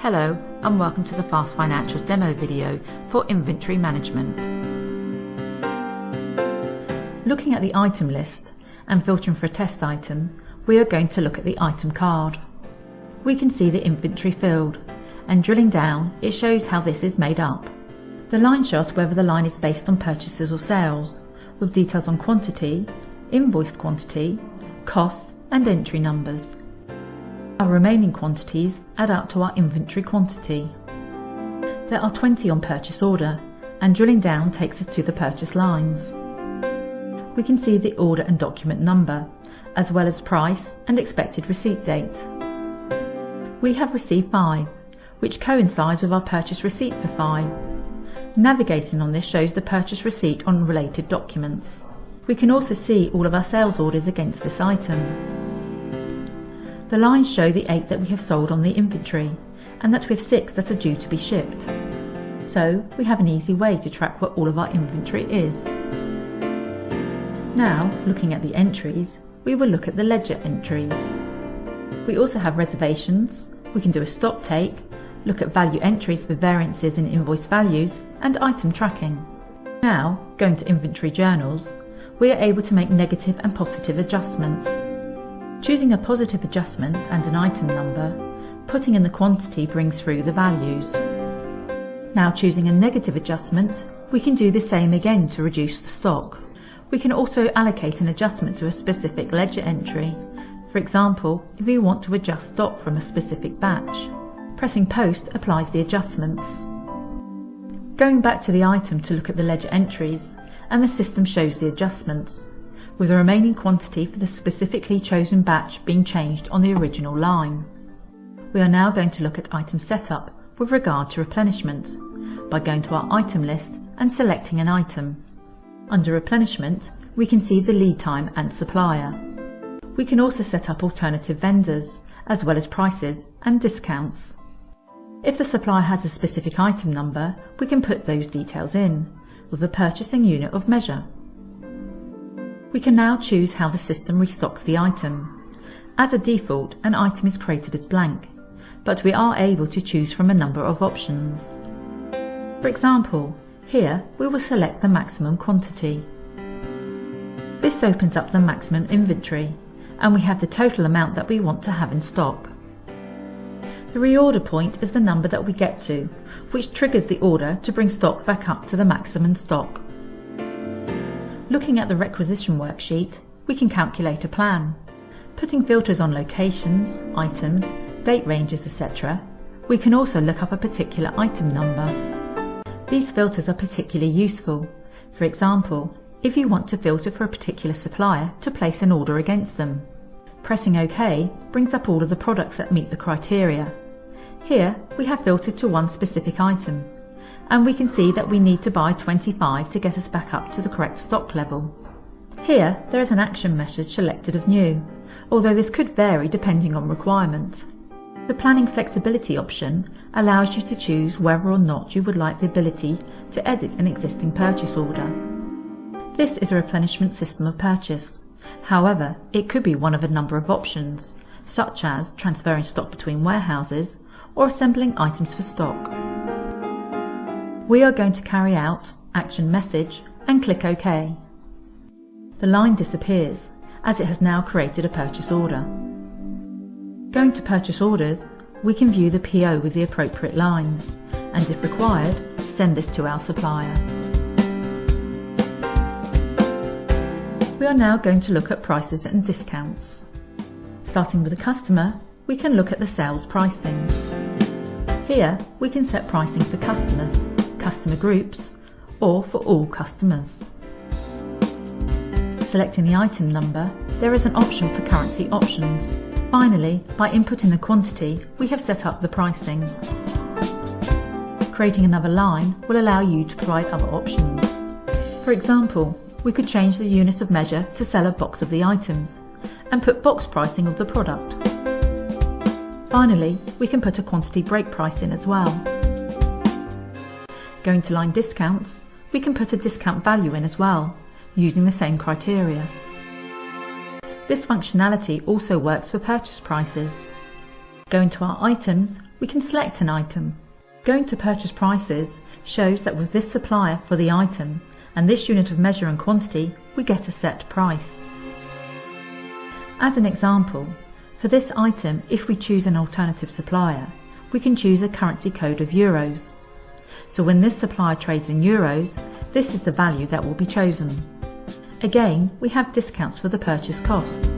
Hello and welcome to the Fast Financials demo video for inventory management. Looking at the item list and filtering for a test item, we are going to look at the item card. We can see the inventory field, and drilling down it shows how this is made up. The line shows whether the line is based on purchases or sales, with details on quantity, invoiced quantity, costs and entry numbers. Our remaining quantities add up to our inventory quantity. There are 20 on purchase order, and drilling down takes us to the purchase lines. We can see the order and document number, as well as price and expected receipt date. We have received 5, which coincides with our purchase receipt for 5. Navigating on this shows the purchase receipt on related documents. We can also see all of our sales orders against this item. The lines show the 8 that we have sold on the inventory, and that we have 6 that are due to be shipped. So we have an easy way to track what all of our inventory is. Now, looking at the entries, we will look at the ledger entries. We also have reservations, we can do a stock take, look at value entries for variances in invoice values, and item tracking. Now, going to inventory journals, we are able to make negative and positive adjustments. Choosing a positive adjustment and an item number, putting in the quantity brings through the values. Now choosing a negative adjustment, we can do the same again to reduce the stock. We can also allocate an adjustment to a specific ledger entry. For example, if we want to adjust stock from a specific batch. Pressing post applies the adjustments. Going back to the item to look at the ledger entries, and the system shows the adjustments, with the remaining quantity for the specifically chosen batch being changed on the original line. We are now going to look at item setup with regard to replenishment, by going to our item list and selecting an item. Under replenishment, we can see the lead time and supplier. We can also set up alternative vendors, as well as prices and discounts. If the supplier has a specific item number, we can put those details in, with a purchasing unit of measure. We can now choose how the system restocks the item. As a default, an item is created as blank, but we are able to choose from a number of options. For example, here we will select the maximum quantity. This opens up the maximum inventory, and we have the total amount that we want to have in stock. The reorder point is the number that we get to, which triggers the order to bring stock back up to the maximum stock. Looking at the Requisition Worksheet, we can calculate a plan. Putting filters on locations, items, date ranges, etc., we can also look up a particular item number. These filters are particularly useful. For example, if you want to filter for a particular supplier to place an order against them. Pressing OK brings up all of the products that meet the criteria. Here we have filtered to one specific item, and we can see that we need to buy 25 to get us back up to the correct stock level. Here there is an action message selected of new, although this could vary depending on requirement. The planning flexibility option allows you to choose whether or not you would like the ability to edit an existing purchase order. This is a replenishment system of purchase. However, it could be one of a number of options, such as transferring stock between warehouses or assembling items for stock. We are going to carry out action message and click OK. The line disappears as it has now created a purchase order. Going to purchase orders, we can view the PO with the appropriate lines, and if required, send this to our supplier. We are now going to look at prices and discounts. Starting with the customer, we can look at the sales pricing. Here we can set pricing for customers, customer groups, or for all customers. Selecting the item number, there is an option for currency options. Finally, by inputting the quantity, we have set up the pricing. Creating another line will allow you to provide other options. For example, we could change the unit of measure to sell a box of the items, and put box pricing of the product. Finally, we can put a quantity break price in as well. Going to line discounts, we can put a discount value in as well, using the same criteria. This functionality also works for purchase prices. Going to our items, we can select an item. Going to purchase prices shows that with this supplier for the item and this unit of measure and quantity, we get a set price. As an example, for this item, if we choose an alternative supplier, we can choose a currency code of euros. So when this supplier trades in euros, this is the value that will be chosen. Again, we have discounts for the purchase cost.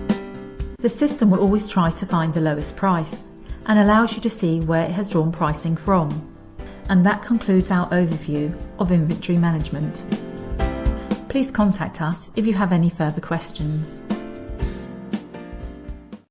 The system will always try to find the lowest price and allows you to see where it has drawn pricing from. And that concludes our overview of inventory management. Please contact us if you have any further questions.